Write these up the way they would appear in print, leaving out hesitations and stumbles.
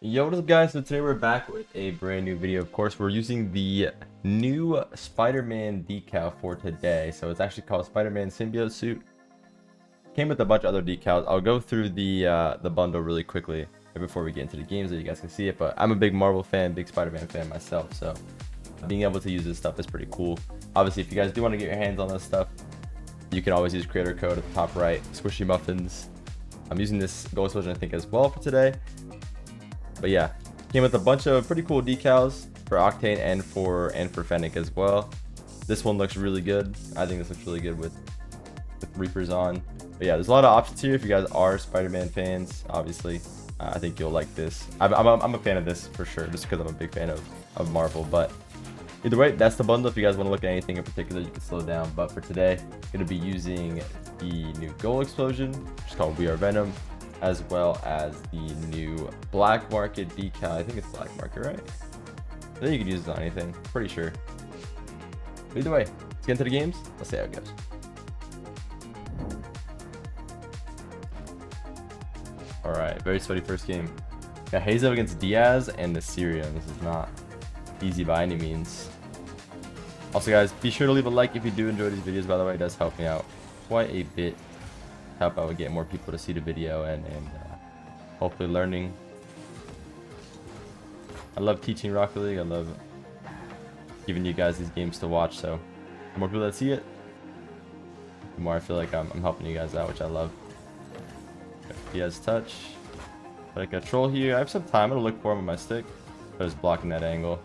Yo, what is up guys? So today we're back with a brand new video. Of course, we're using the new Spider-Man decal for today. So it's actually called Spider-Man Symbiote Suit. Came with a bunch of other decals. I'll go through the bundle really quickly before we get into the games so you guys can see it. But I'm a big Marvel fan, big Spider-Man fan myself. So being able to use this stuff is pretty cool. Obviously, if you guys do want to get your hands on this stuff, you can always use creator code at the top right, SquishyMuffinz. I'm using this gold explosion I think as well for today. But yeah, came with a bunch of pretty cool decals for Octane and for Fennec as well. This one looks really good. I think this looks really good with Reapers on. But yeah, there's a lot of options here if you guys are Spider-Man fans. Obviously, I think you'll like this. I'm a fan of this for sure, just because I'm a big fan of Marvel. But either way, that's the bundle. If you guys want to look at anything in particular, you can slow down. But for today, I'm going to be using the new Gold Explosion, which is called We Are Venom, as well as the new Black Market decal. I think it's Black Market, right? I think you can use this on anything, pretty sure. But either way, let's get into the games. Let's see how it goes. Alright, very sweaty first game. Got Hazo against Diaz and Assyrian. This is not easy by any means. Also guys, be sure to leave a like if you do enjoy these videos. By the way, it does help me out quite a bit. Help out get more people to see the video and hopefully learning. I love teaching Rocket League. I love giving you guys these games to watch. So the more people that see it, the more I feel like I'm helping you guys out, which I love. He has touch. Like a troll here. I have some time. I'm gonna look for him with my stick. But just blocking that angle.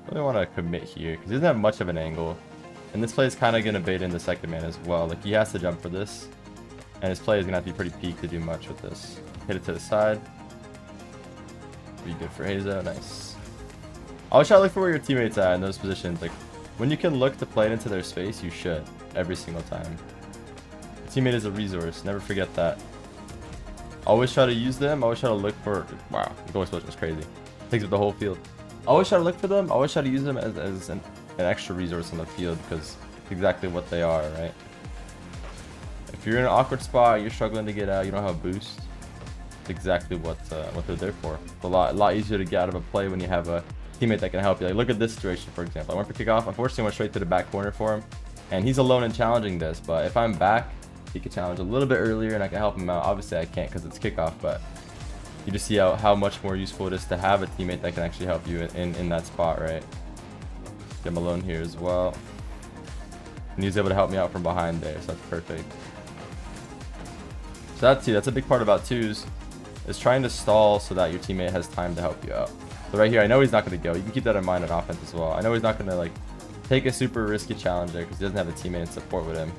I really want to commit here because he doesn't have much of an angle. And this play is kind of going to bait in the second man as well. Like, he has to jump for this. And his play is going to have to be pretty peak to do much with this. Hit it to the side. Be good for Hazo. Nice. I always try to look for where your teammates are in those positions. Like, when you can look to play it into their space, you should. Every single time. The teammate is a resource. Never forget that. Always try to use them. Always try to look for... Wow, the goal explosion is crazy. Takes up the whole field. Always try to look for them. Always try to use them as an extra resource on the field because it's exactly what they are, right? If you're in an awkward spot, you're struggling to get out, you don't have a boost. It's exactly what they're there for. It's a lot easier to get out of a play when you have a teammate that can help you. Like, look at this situation, for example. I went for kickoff. Unfortunately, I went straight to the back corner for him, and he's alone in challenging this. But if I'm back, he can challenge a little bit earlier, and I can help him out. Obviously, I can't because it's kickoff, but you just see how much more useful it is to have a teammate that can actually help you in that spot, right? Get him alone here as well. And he's able to help me out from behind there, so that's perfect. So that's a big part about twos, is trying to stall so that your teammate has time to help you out. So right here, I know he's not going to go. You can keep that in mind on offense as well. I know he's not going to like take a super risky challenge there because he doesn't have a teammate in support with him.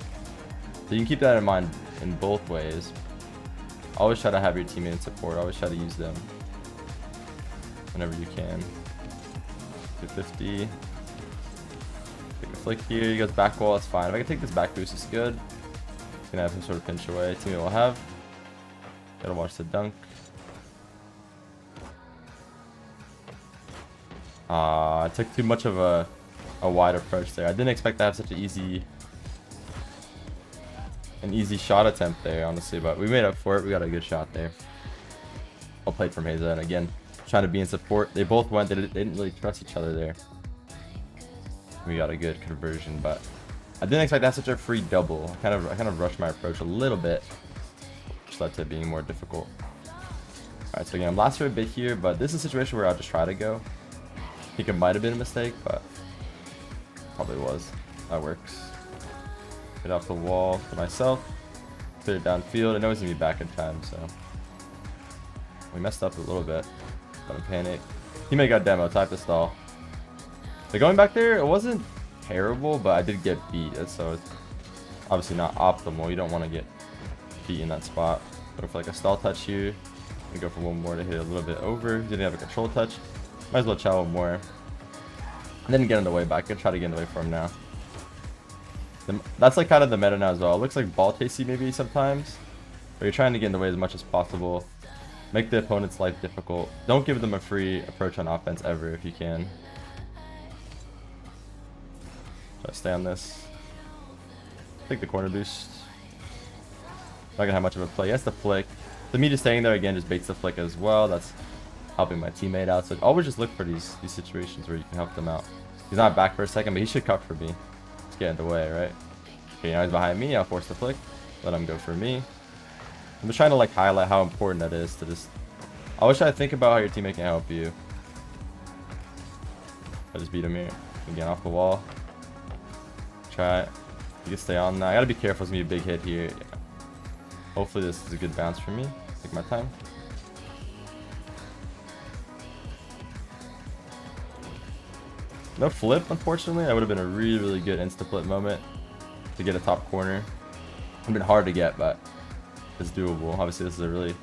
So you can keep that in mind in both ways. Always try to have your teammate in support. Always try to use them whenever you can. 250. Take a flick here. He goes back wall. It's fine. If I can take this back boost, it's good. He's gonna have some sort of pinch away. Teammate will have. Gotta watch the dunk. I took too much of a wide approach there. I didn't expect to have such an easy shot attempt there, honestly, but we made up for it. We got a good shot there. Well played from Haza, and again, trying to be in support. They both went. They didn't really trust each other there. We got a good conversion, but I didn't expect to have such a free double. I kind of rushed my approach a little bit, which led to it being more difficult. All right, so again, I'm lost for a bit here, but this is a situation where I'll just try to go. I think it might have been a mistake, but probably was. That works. Get off the wall for myself. Clear it downfield. I know he's gonna be back in time, so we messed up a little bit. Don't panic. Teammate got demo. Type to stall. So going back there, it wasn't terrible, but I did get beat, so it's obviously not optimal. You don't want to get beat in that spot. Go for like a stall touch here. We go for one more to hit a little bit over. Didn't have a control touch. Might as well chow one more. And then get in the way back. I could try to get in the way for him now. That's like kind of the meta now as well. It looks like ball chasey maybe sometimes, but you're trying to get in the way as much as possible. Make the opponent's life difficult. Don't give them a free approach on offense ever if you can. Try to stay on this. Take the corner boost. Not gonna have much of a play. He has to flick. So me just staying there again just baits the flick as well. That's helping my teammate out. So always just look for these situations where you can help them out. He's not back for a second, but he should cut for me. Let's get in the way, right? Okay, now he's behind me. I'll force the flick. Let him go for me. I'm just trying to like highlight how important that is to just... I wish I think about how your teammate can help you. I just beat him here. Again, off the wall. Try it. You can stay on that. I gotta be careful. It's gonna be a big hit here. Yeah. Hopefully this is a good bounce for me. Take my time. No flip, unfortunately. That would have been a really, really good insta-flip moment to get a top corner. It would have been hard to get, but it's doable. Obviously, this is a really,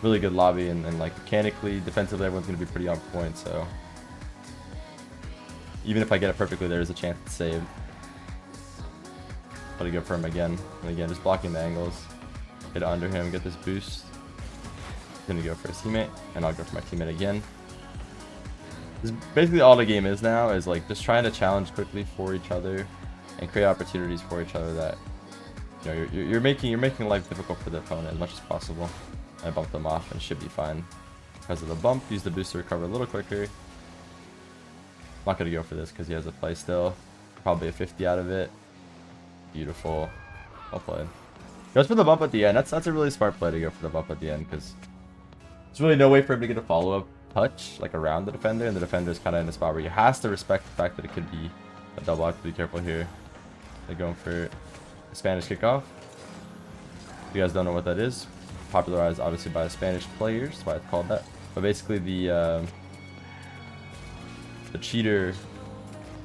really good lobby, and like mechanically, defensively, everyone's going to be pretty on point, so even if I get it perfectly, there's a chance it's saved. Let it go for him again. And again, just blocking the angles. Get it under him, get this boost. Gonna go for his teammate, and I'll go for my teammate again. This is basically all the game is now, is like just trying to challenge quickly for each other and create opportunities for each other that, you know, you're making life difficult for the opponent as much as possible. I bumped them off and should be fine because of the bump. Use the boost to recover a little quicker. Not gonna go for this because he has a play still. Probably a 50 out of it. Beautiful. Well played. Goes for the bump at the end. That's a really smart play to go for the bump at the end because there's really no way for him to get a follow-up touch like around the defender, and the defender is kind of in a spot where he has to respect the fact that it could be a double. I have to be careful here. They're going for a Spanish kickoff. If you guys don't know what that is, popularized obviously by the Spanish players, that's why it's called that. But basically the cheater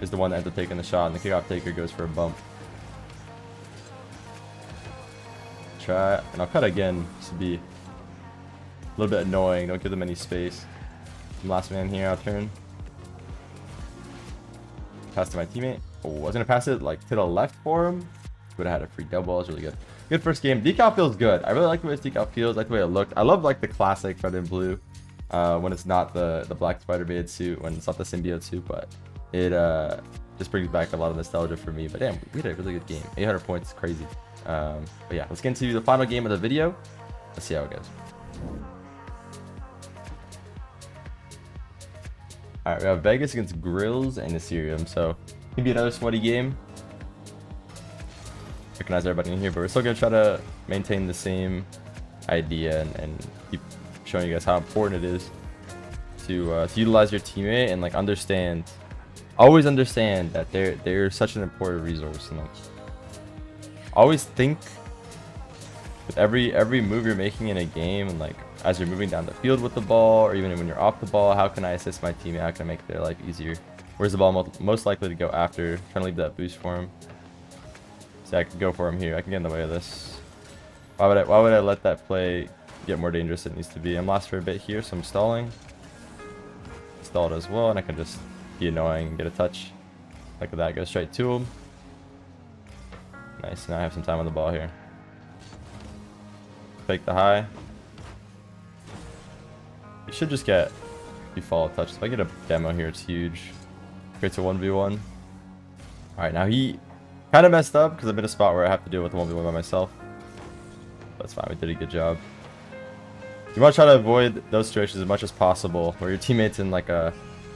is the one that ends up taking the shot, and the kickoff taker goes for a bump. Try, and I'll cut again just to be a little bit annoying. Don't give them any space. I'm last man here. I'll turn. Pass to my teammate. Oh, I was gonna pass it like to the left for him. Would have had a free double. It's really good. Good first game. Decal feels good. I really like the way this decal feels. I like the way it looked. I love like the classic red and blue when it's not the black Spider-Man suit, when it's not the symbiote suit, but it just brings back a lot of nostalgia for me. But damn, we had a really good game. 800 points, crazy. But yeah, let's get into the final game of the video. Let's see how it goes. Alright, we have Vegas against Grills and Assyrium, so it can be another sweaty game. Recognize everybody in here, but we're still going to try to maintain the same idea and keep showing you guys how important it is to utilize your teammate and like understand, always understand that they're such an important resource, and like always think with every move you're making in a game, and like as you're moving down the field with the ball, or even when you're off the ball, how can I assist my teammate? How can I make their life easier? Where's the ball most likely to go after? Trying to leave that boost for him. So I can go for him here. I can get in the way of this. Why would I let that play get more dangerous than it needs to be? I'm lost for a bit here, so I'm stalling. Stalled as well, and I can just be annoying and get a touch. Like that, go straight to him. Nice, now I have some time on the ball here. Take the high. You should just get default touch. If I get a demo here, it's huge. Creates a 1v1. Alright, now he kind of messed up because I'm in a spot where I have to deal with the 1v1 by myself. That's fine, we did a good job. You want to try to avoid those situations as much as possible where your teammate's in like a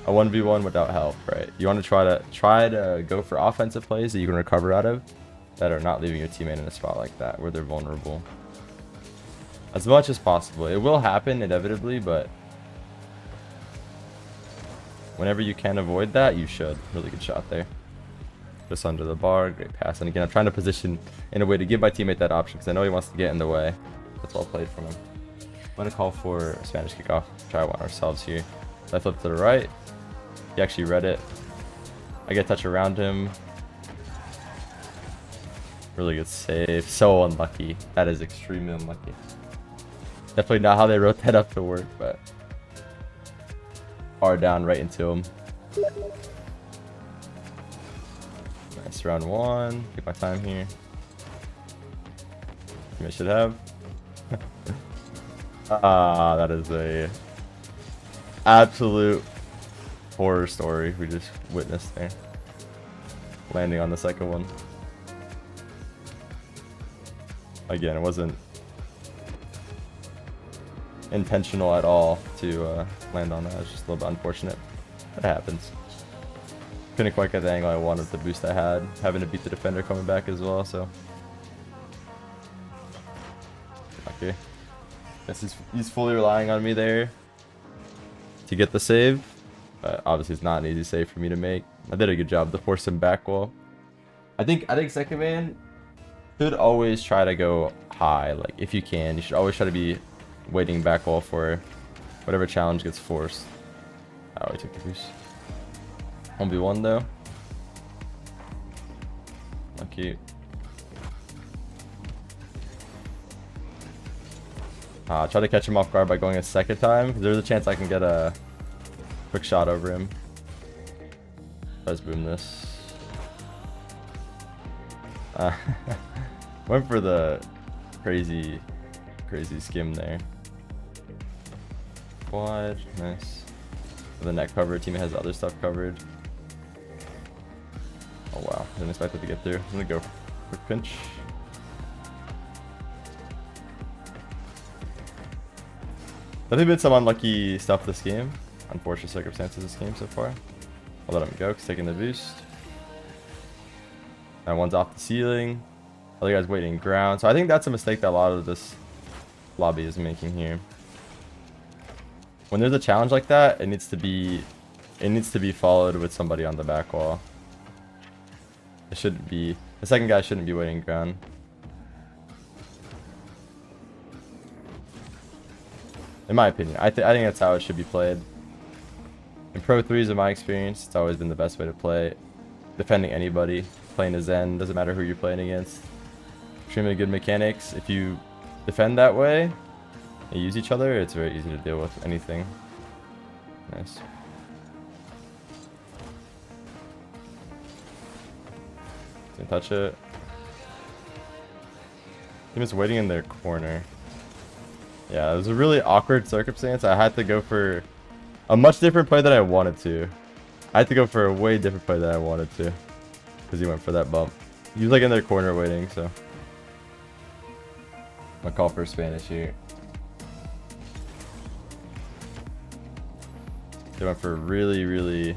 1v1 without help, right? You want to try to go for offensive plays that you can recover out of that are not leaving your teammate in a spot like that where they're vulnerable. As much as possible. It will happen inevitably, but whenever you can avoid that, you should. Really good shot there. Just under the bar. Great pass. And again, I'm trying to position in a way to give my teammate that option because I know he wants to get in the way. That's well played from him. I'm going to call for a Spanish kickoff. Try one ourselves here. So I flip to the right. He actually read it. I get a touch around him. Really good save. So unlucky. That is extremely unlucky. Definitely not how they wrote that up to work, but R down right into him. Nice round one. Take my time here. I should have. That is a absolute horror story we just witnessed there. Landing on the second one. Again, it wasn't intentional at all to land on that. It's just a little bit unfortunate. That happens. Couldn't quite get the angle I wanted with the boost I had. Having to beat the defender coming back as well, so. Okay. Guess he's fully relying on me there to get the save. But obviously it's not an easy save for me to make. I did a good job to force him back wall. I think second man should always try to go high. Like if you can, you should always try to be waiting back wall for whatever challenge gets forced. Oh, he took the boost. 1v1 though. Lucky. Try to catch him off guard by going a second time, because there's a chance I can get a quick shot over him. Let's boom this. Went for the crazy skim there. Quad, nice. With the net cover, teammate has other stuff covered. Oh wow, didn't expect it to get through. I'm gonna go quick pinch. Definitely been some unlucky stuff this game. Unfortunate circumstances this game so far. I'll let him go, because taking the boost. And one's off the ceiling. Other guy's waiting ground. So I think that's a mistake that a lot of this lobby is making here. When there's a challenge like that, it needs to be followed with somebody on the back wall. It shouldn't be, the second guy shouldn't be waiting ground. In my opinion, I think that's how it should be played. In Pro 3s, in my experience, it's always been the best way to play. Defending anybody, playing a Zen, doesn't matter who you're playing against. Extremely good mechanics. If you defend that way and use each other, it's very easy to deal with anything. Nice. Didn't touch it. Team is waiting in their corner. Yeah, it was a really awkward circumstance. I had to go for a much different play than I wanted to. I had to go for a way different play than I wanted to, because he went for that bump. He was like in their corner waiting, so. I'm gonna call for Spanish here. They went for a really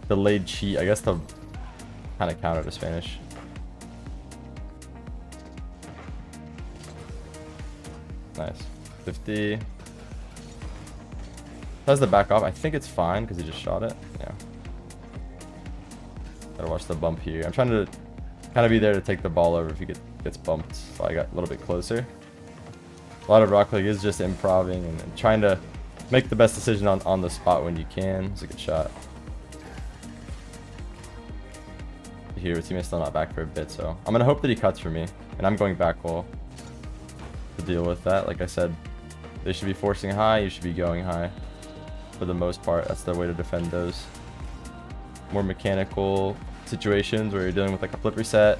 delayed cheat. I guess to kind of counter to Spanish. Nice. 50. Tries to back off. I think it's fine because he just shot it. Yeah. Gotta watch the bump here. I'm trying to kind of be there to take the ball over if he gets bumped. So I got a little bit closer. A lot of Rocket League is just improving and trying to make the best decision on the spot when you can. It's a good shot. Here, his teammate's still not back for a bit, so I'm gonna hope that he cuts for me, and I'm going back wall to deal with that. Like I said, they should be forcing high. You should be going high for the most part. That's the way to defend those more mechanical situations where you're dealing with like a flip reset,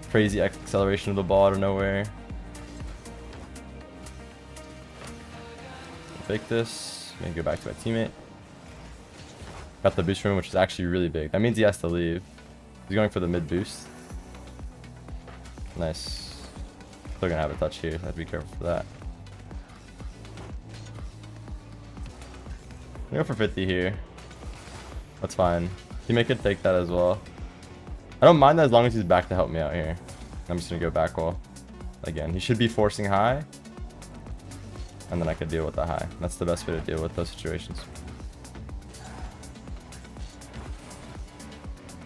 crazy acceleration of the ball out of nowhere. Fake this. Maybe go back to my teammate. Got the boost room, which is actually really big. That means he has to leave. He's going for the mid boost. Nice. Still gonna have a touch here. I have to be careful for that. I'm gonna go for 50 here. That's fine. Teammate could take that as well. I don't mind that as long as he's back to help me out here. I'm just gonna go back wall. Again, he should be forcing high. And then I could deal with the high. That's the best way to deal with those situations.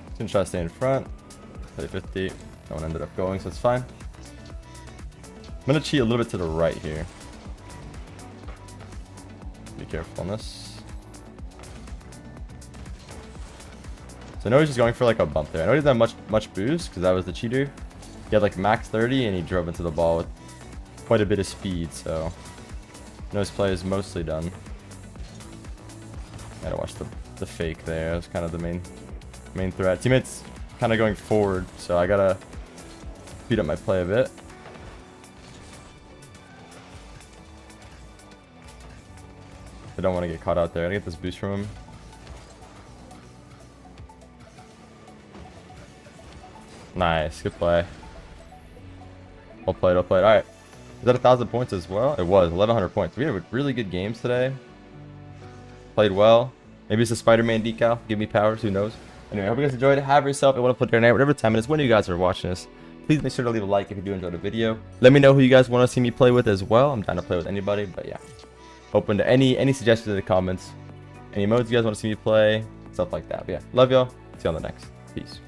He's gonna try to stay in front. Play 50. No one ended up going, so it's fine. I'm gonna cheat a little bit to the right here. Be careful on this. So I know he's just going for like a bump there. I know he doesn't have much boost because that was the cheater. He had like max 30 and he drove into the ball with quite a bit of speed, so I know his play is mostly done. Gotta watch the fake there. That was kind of the main threat. Teammate's kind of going forward, so I gotta speed up my play a bit. I don't want to get caught out there. I gotta get this boost from him. Nice, good play. Well played, well played. Alright. Is that 1,000 points as well? It was 1,100 points. We had really good games today. Played well. Maybe it's a Spider-Man decal. Give me powers. Who knows? Anyway, I hope you guys enjoyed it. Have yourself a wonderful day or night, whatever time it is when you guys are watching this. Please make sure to leave a like if you do enjoy the video. Let me know who you guys want to see me play with as well. I'm down to play with anybody, but yeah. Open to any suggestions in the comments. Any modes you guys want to see me play. Stuff like that. But yeah, love y'all. See you on the next. Peace.